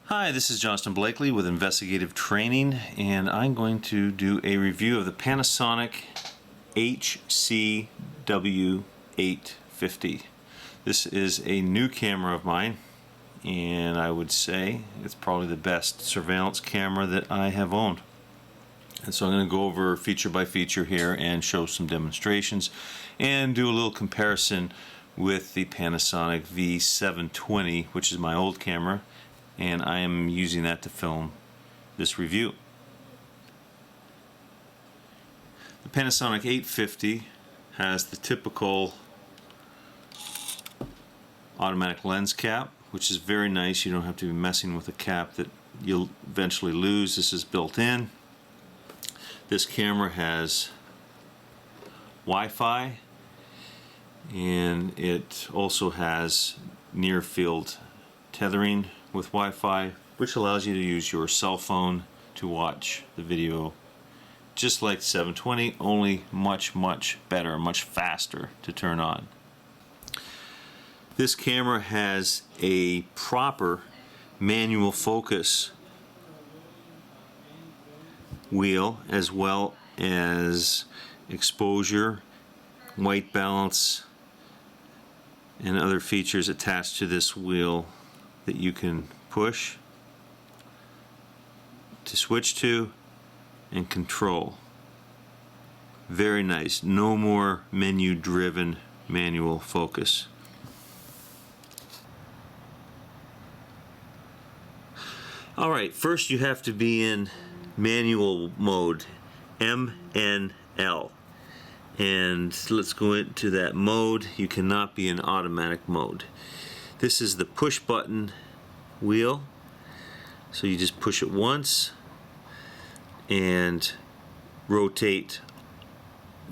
Hi, this is Johnston Blakely with Investigative Training, and I'm going to do a review of the Panasonic HC W850. This is a new camera of mine, and I would say it's probably the best surveillance camera that I have owned. And so I'm going to go over feature by feature here and show some demonstrations and do a little comparison with the Panasonic V720, which is my old camera, and I am using that to film this review. The Panasonic 850 has the typical automatic lens cap, which is very nice. You don't have to be messing with a cap that you'll eventually lose. This is built in. This camera has Wi-Fi, and it also has near field tethering with Wi-Fi, which allows you to use your cell phone to watch the video just like 720, only much better, much faster to turn on. This camera has a proper manual focus wheel, as well as exposure, white balance, and other features attached to this wheel that you can push to switch to and control. Very nice. No more menu driven manual focus. Alright, first you have to be in manual mode, MNL. And let's go into that mode. You cannot be in automatic mode. This is the push button wheel, so you just push it once and rotate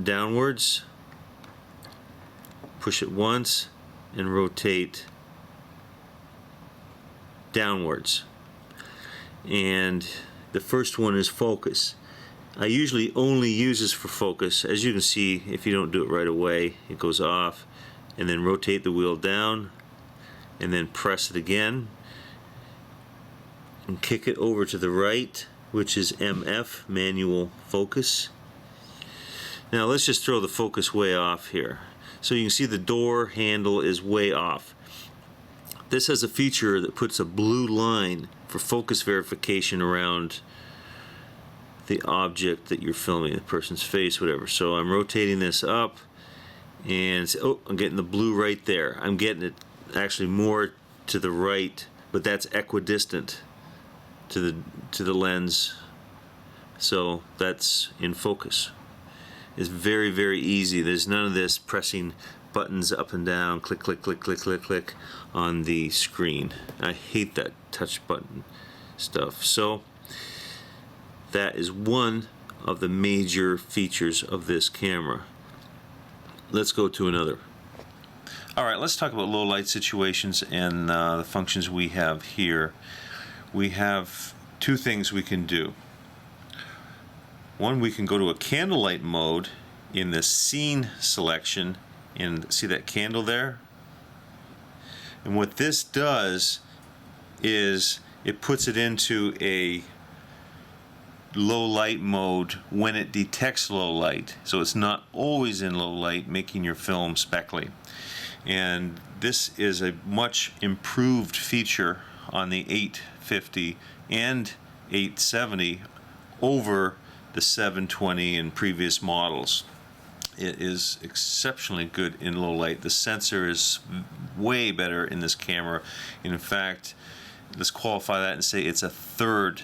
downwards, push it once and rotate downwards. And the first one is focus. I usually only use this for focus. As you can see, if you don't do it right away, it goes off. And then rotate the wheel down and then press it again and kick it over to the right, which is MF, manual focus. Now let's just throw the focus way off here. So you can see the door handle is way off. This has a feature that puts a blue line for focus verification around the object that you're filming, the person's face, whatever. So I'm rotating this up and oh, I'm getting the blue right there. I'm getting it actually more to the right, but that's equidistant to the lens, so that's in focus. It's very easy. There's none of this pressing buttons up and down, click click on the screen. I hate that touch button stuff. So that is one of the major features of this camera. Let's go to another. Alright, let's talk about low light situations and the functions we have here. We have two things we can do. One, we can go to a candlelight mode in the scene selection, and see that candle there? And what this does is it puts it into a low light mode when it detects low light. So it's not always in low light, making your film speckly. And this is a much improved feature on the 850 and 870 over the 720 and previous models. It is exceptionally good in low light. The sensor is way better in this camera. In fact, let's qualify that and say it's a third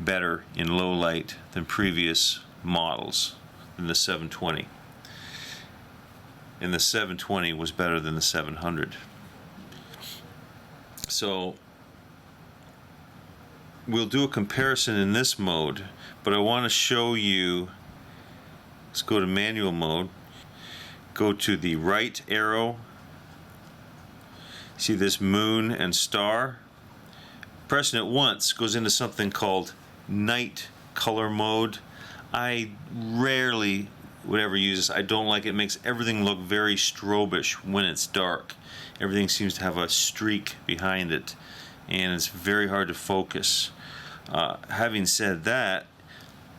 better in low light than previous models than the 720. And the 720 was better than the 700. So we'll do a comparison in this mode, but I want to show you. Let's go to manual mode, go to the right arrow, see this moon and star. Pressing it once goes into something called night color mode. I rarely would ever use this. I don't like it. It makes everything look very strobish when it's dark. Everything seems to have a streak behind it, and it's very hard to focus. Having said that,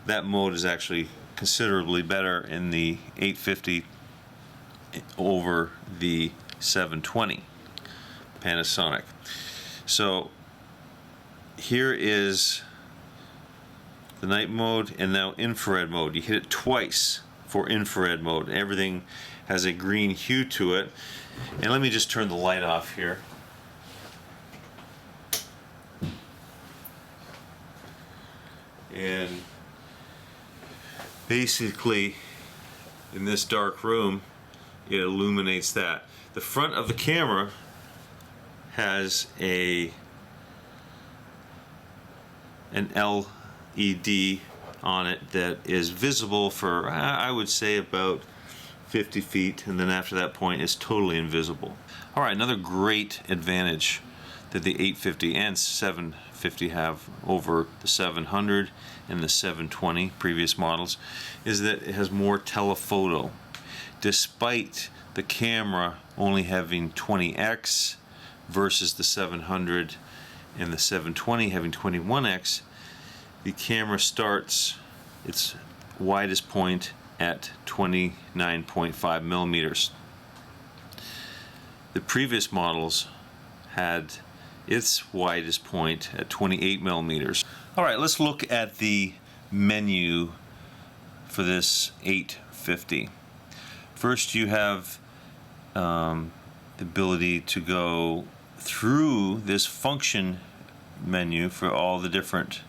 that mode is actually considerably better in the 850 over the 720 Panasonic. So here is the night mode, and now infrared mode. You hit it twice for infrared mode. Everything has a green hue to it. And let me just turn the light off here. And basically, in this dark room, it illuminates that. The front of the camera has an LED on it that is visible for, I would say, about 50 feet, and then after that point it's totally invisible. Alright, another great advantage that the 850 and 750 have over the 700 and the 720 previous models is that it has more telephoto. Despite the camera only having 20x versus the 700 and the 720 having 21x, the camera starts its widest point at 29.5 millimeters. The previous models had its widest point at 28 millimeters. Alright, let's look at the menu for this 850. First, you have the ability to go through this function menu for all the different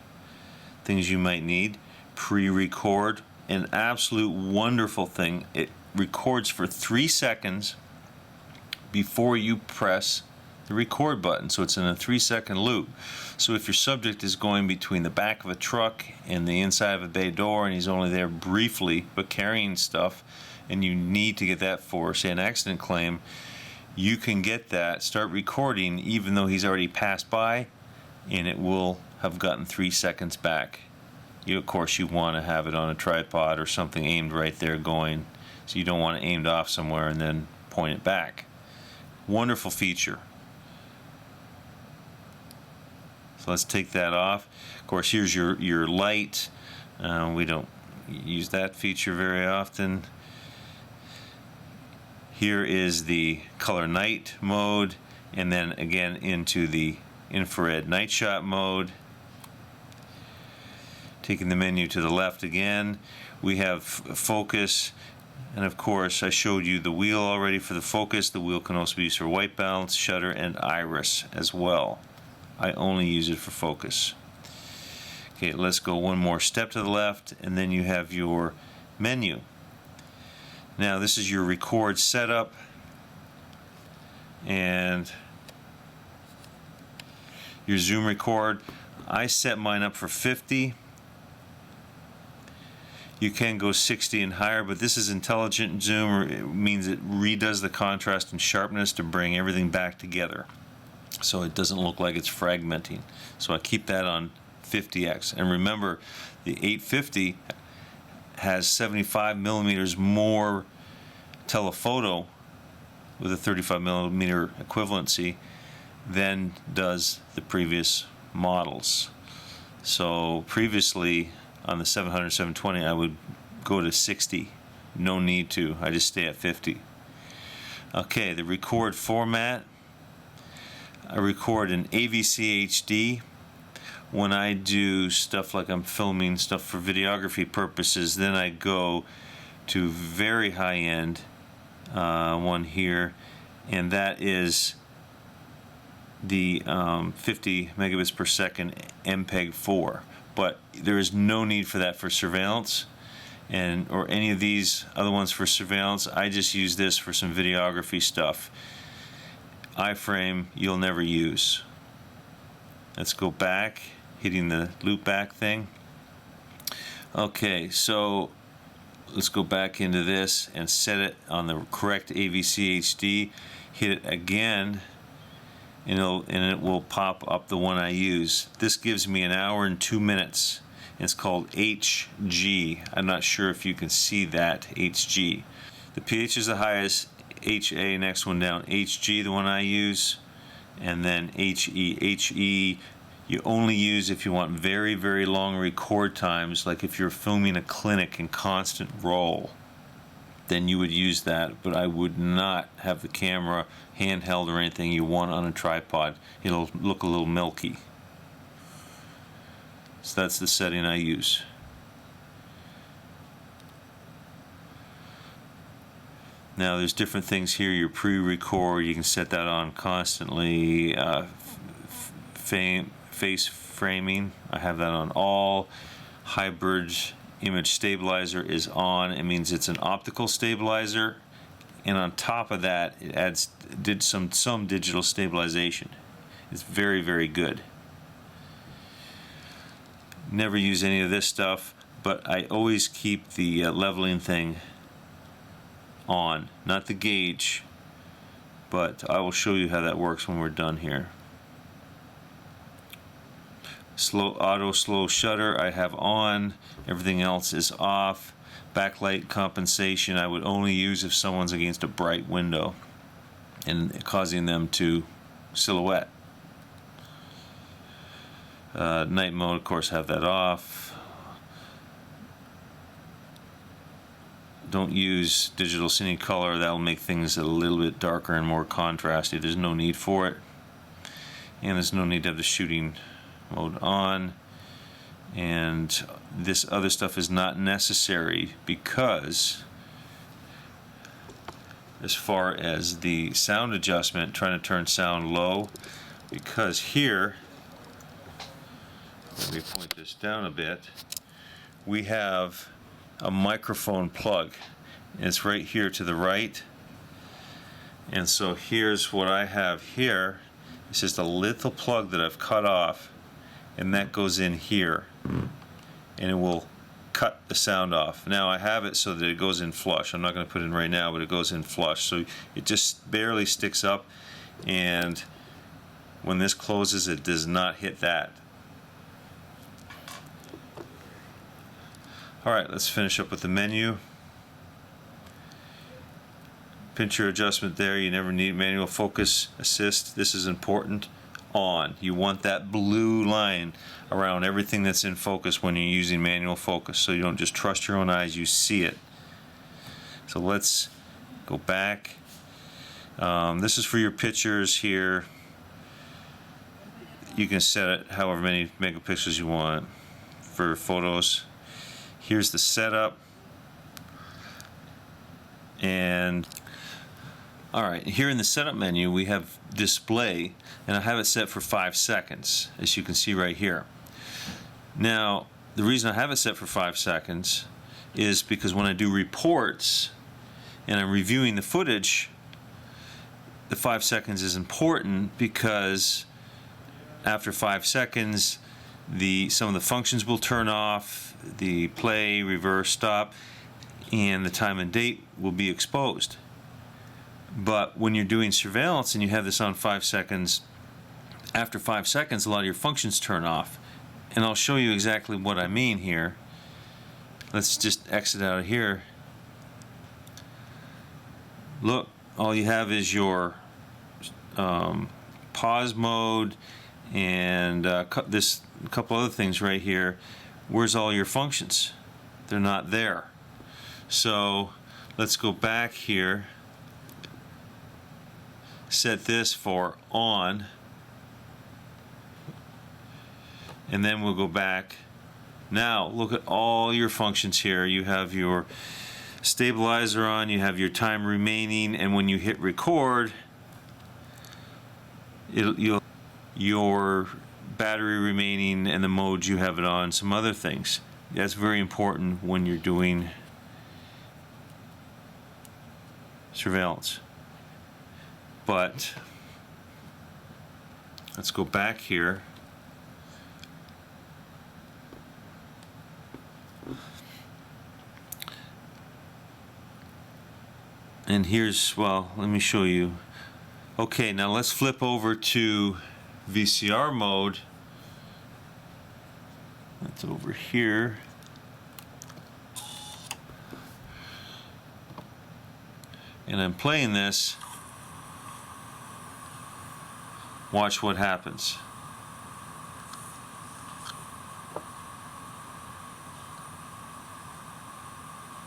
things you might need. Pre-record, an absolute wonderful thing. It records for 3 seconds before you press the record button, so it's in a 3-second loop. So if your subject is going between the back of a truck and the inside of a bay door, and he's only there briefly but carrying stuff, and you need to get that for, say, an accident claim, you can get that, start recording even though he's already passed by, and it will have gotten 3 seconds back. Of course, you want to have it on a tripod or something aimed right there going, so you don't want it aimed off somewhere and then point it back. Wonderful feature. So let's take that off. Of course, here's your light. We don't use that feature very often. Here is the color night mode, and then again into the infrared night shot mode. Taking the menu to the left again, we have focus, and of course I showed you the wheel already for the focus. The wheel can also be used for white balance, shutter, and iris as well. I only use it for focus. Okay, let's go one more step to the left, and then you have your menu. Now this is your record setup, and your zoom record. I set mine up for 50. You can go 60 and higher, but this is intelligent zoom. It means it redoes the contrast and sharpness to bring everything back together, so it doesn't look like it's fragmenting. So I keep that on 50x. And remember, the 850 has 75 millimeters more telephoto with a 35 millimeter equivalency than does the previous models. So previously on the 700, 720, I would go to 60. No need to. I just stay at 50. Okay, the record format. I record in AVC HD. When I do stuff like I'm filming stuff for videography purposes, then I go to very high-end one here, and that is the 50 megabits per second MPEG-4. But there is no need for that for surveillance, or any of these other ones for surveillance. I just use this for some videography stuff. iframe you'll never use. Let's go back, hitting the loop back thing. Okay, so let's go back into this and set it on the correct AVC HD. Hit it again, and it will pop up the one I use. This gives me 1 hour and 2 minutes. It's called HG. I'm not sure if you can see that, HG. The pH is the highest, HA next one down, HG the one I use and then HE. HE you only use if you want very, very long record times, like if you're filming a clinic in constant roll, then you would use that, but I would not have the camera handheld or anything you want on a tripod. It'll look a little milky. So that's the setting I use. Now there's different things here. Your pre-record, you can set that on constantly. Face framing, I have that on all. Hybrid image stabilizer is on. It means it's an optical stabilizer, and on top of that it did some digital stabilization. It's very, very good. Never use any of this stuff, but I always keep the leveling thing on, not the gauge, but I will show you how that works when we're done here. Auto slow shutter I have on, everything else is off. Backlight compensation I would only use if someone's against a bright window and causing them to silhouette. Night mode, of course, have that off. Don't use digital cine color, that will make things a little bit darker and more contrasty. There's no need for it, and there's no need to have the shooting mode on. And this other stuff is not necessary, because as far as the sound adjustment, trying to turn sound low, because here, let me point this down a bit, we have a microphone plug. It's right here to the right, and so here's what I have here. It's just a little plug that I've cut off, and that goes in here, and it will cut the sound off. Now I have it so that it goes in flush. I'm not going to put it in right now, but it goes in flush, so it just barely sticks up, and when this closes it does not hit that. Alright, let's finish up with the menu. Pincher adjustment there, you never need manual focus assist. This is important. On. You want that blue line around everything that's in focus when you're using manual focus, so you don't just trust your own eyes, you see it. So let's go back. This is for your pictures here. You can set it however many megapixels you want for photos. Here's the setup, and alright, here in the setup menu we have display, and I have it set for 5 seconds, as you can see right here. Now the reason I have it set for 5 seconds is because when I do reports and I'm reviewing the footage, the 5 seconds is important, because after 5 seconds some of the functions will turn off, the play, reverse, stop, and the time and date will be exposed. But when you're doing surveillance and you have this on 5 seconds, after 5 seconds a lot of your functions turn off, and I'll show you exactly what I mean here. Let's just exit out of here. Look, all you have is your pause mode and this couple other things right here. Where's all your functions? They're not there. So let's go back here, set this for on, and then we'll go back. Now look at all your functions here. You have your stabilizer on, you have your time remaining, and when you hit record, your battery remaining and the modes you have it on, some other things. That's very important when you're doing surveillance. But let's go back here. And here's, well, let me show you. Okay, now let's flip over to VCR mode. That's over here. And I'm playing this. Watch what happens.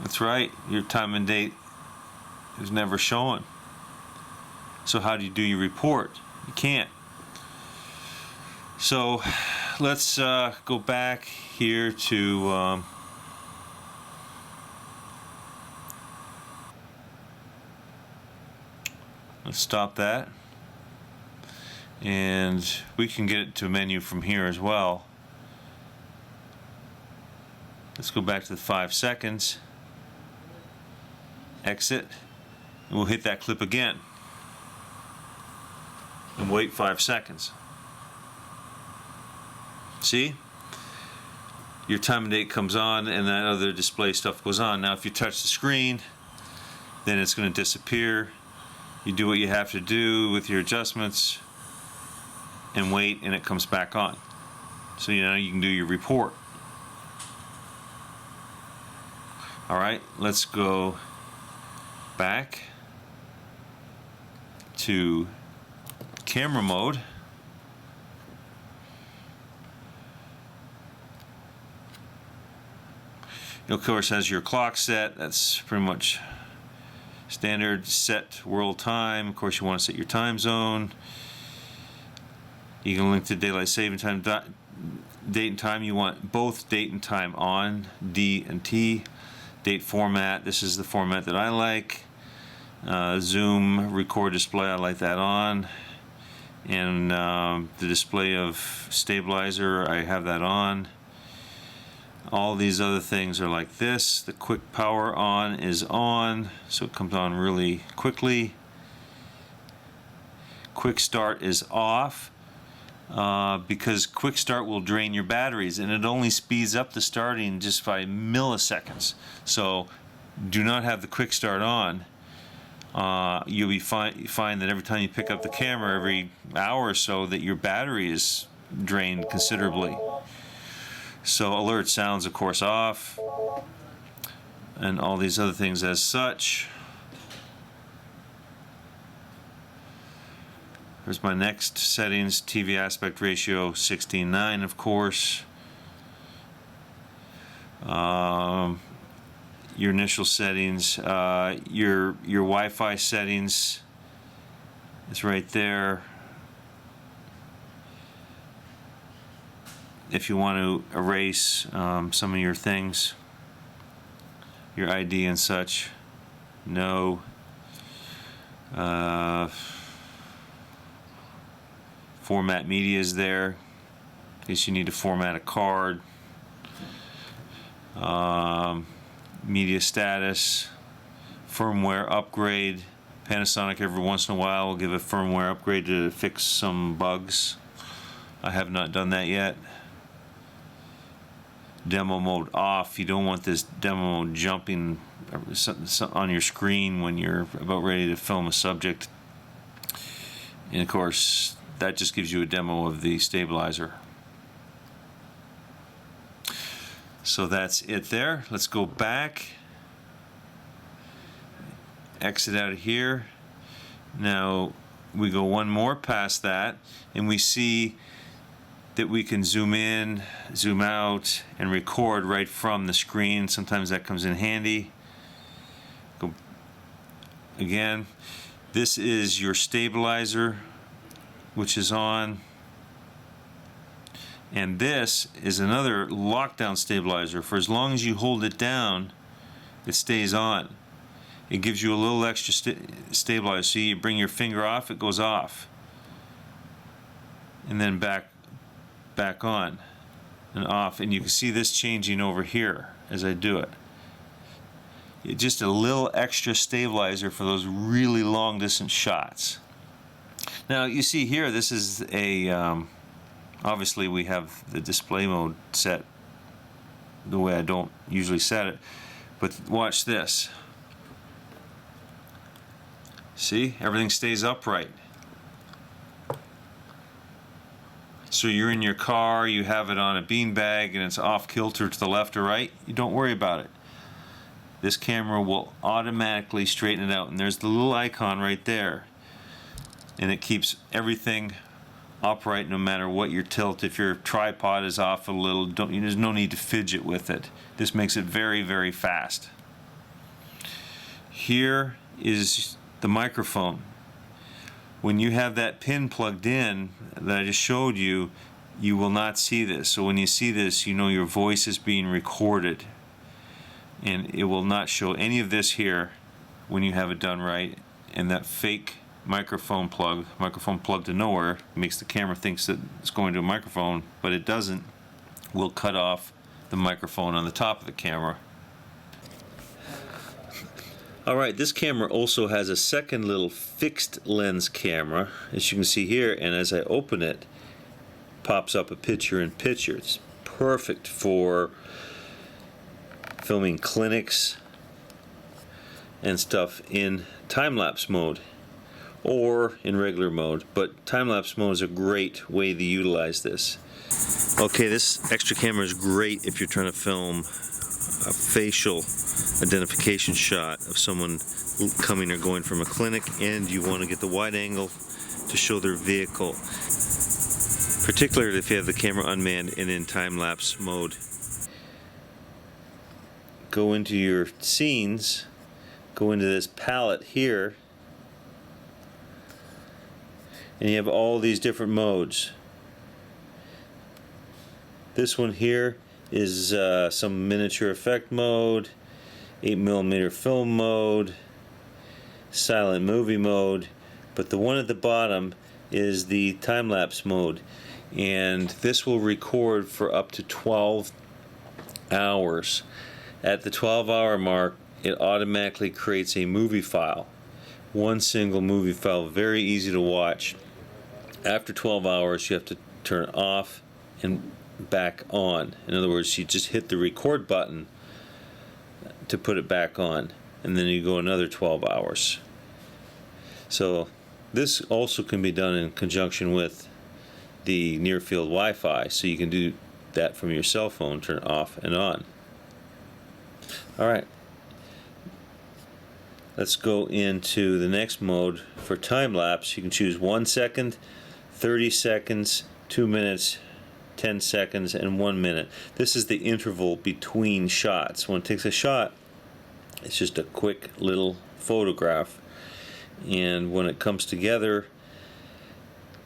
That's right, your time and date is never showing. So how do you do your report? You can't. So let's go back here to let's stop that, and we can get it to a menu from here as well. Let's go back to the 5 seconds, exit, and we'll hit that clip again and wait 5 seconds. See? Your time and date comes on and that other display stuff goes on. Now if you touch the screen, then it's going to disappear. You do what you have to do with your adjustments and wait, and it comes back on. So you know you can do your report. Alright, let's go back to camera mode. It of course has your clock set. That's pretty much standard set world time. Of course you want to set your time zone. You can link to daylight saving time, date and time. You want both date and time on, D and T. Date format, this is the format that I like. Zoom, record display, I like that on. And the display of stabilizer, I have that on. All these other things are like this. The quick power on is on, so it comes on really quickly. Quick start is off, because quick start will drain your batteries, and it only speeds up the starting just by milliseconds. So do not have the quick start on. You'll be find that every time you pick up the camera every hour or so that your battery is drained considerably. So alert sounds of course off, and all these other things as such. Here's my next settings, TV aspect ratio 16:9 of course. Your initial settings, your Wi-Fi settings is right there. If you want to erase some of your things, your ID and such, no. Format media is there in case you need to format a card. Media status, firmware upgrade. Panasonic every once in a while will give a firmware upgrade to fix some bugs. I have not done that yet. Demo mode off. You don't want this demo mode jumping on your screen when you're about ready to film a subject. And of course that just gives you a demo of the stabilizer. So that's it there. Let's go back, exit out of here. Now we go one more past that and we see that we can zoom in, zoom out, and record right from the screen. Sometimes that comes in handy. Go again. This is your stabilizer, which is on. And this is another lockdown stabilizer. For as long as you hold it down, it stays on. It gives you a little extra stabilizer. See, you bring your finger off, it goes off. And then back on and off. And you can see this changing over here as I do it. Just a little extra stabilizer for those really long distance shots. Now you see here, this is a obviously we have the display mode set the way I don't usually set it, but watch this. See, everything stays upright. So you're in your car, you have it on a beanbag and it's off kilter to the left or right, you don't worry about it. This camera will automatically straighten it out, and there's the little icon right there, and it keeps everything upright no matter what your tilt. If your tripod is off a little, there's no need to fidget with it. This makes it very, very fast. Here is the microphone. When you have that pin plugged in that I just showed you, you will not see this. So when you see this, you know your voice is being recorded, and it will not show any of this here when you have it done right. And that fake microphone plug to nowhere, makes the camera thinks that it's going to a microphone, but it doesn't, will cut off the microphone on the top of the camera. Alright, this camera also has a second little fixed lens camera, as you can see here, and as I open it, pops up a picture-in-picture. It's perfect for filming clinics and stuff in time-lapse mode or in regular mode, but time-lapse mode is a great way to utilize this. Okay, this extra camera is great if you're trying to film a facial identification shot of someone coming or going from a clinic, and you want to get the wide angle to show their vehicle, particularly if you have the camera unmanned and in time-lapse mode. Go into your scenes, go into this palette here, and you have all these different modes. This one here is some miniature effect mode, 8mm film mode, silent movie mode, but the one at the bottom is the time-lapse mode, and this will record for up to 12 hours. At the 12-hour mark, it automatically creates a movie file, one single movie file, very easy to watch. After 12 hours, you have to turn it off and back on. In other words, you just hit the record button to put it back on, and then you go another 12 hours. So this also can be done in conjunction with the near-field Wi-Fi, so you can do that from your cell phone, turn it off and on. Alright, let's go into the next mode for time-lapse. You can choose 1 second, 30 seconds, 2 minutes, 10 seconds, and 1 minute. This is the interval between shots. When it takes a shot, it's just a quick little photograph, and when it comes together,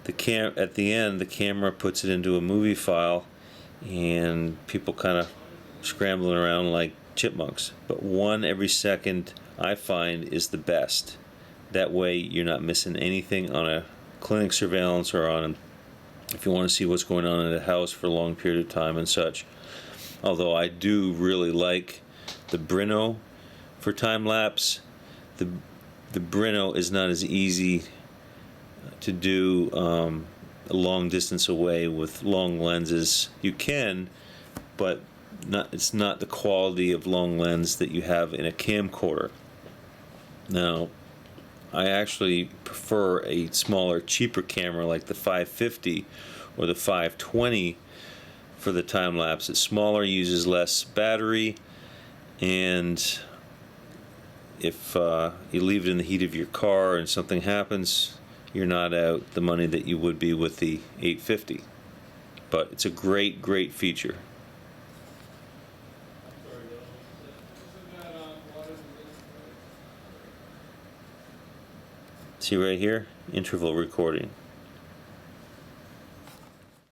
at the end, the camera puts it into a movie file, and people kind of scrambling around like chipmunks. But one every second, I find, is the best. That way you're not missing anything on a clinic surveillance or on if you want to see what's going on in the house for a long period of time and such. Although I do really like the Brino for time-lapse. The Brino is not as easy to do a long distance away with long lenses. You can, but it's not the quality of long lens that you have in a camcorder. Now, I actually prefer a smaller, cheaper camera like the 550 or the 520 for the time-lapse. It's smaller, uses less battery, and if you leave it in the heat of your car and something happens, you're not out the money that you would be with the 850. But it's a great, great feature. See right here, interval recording.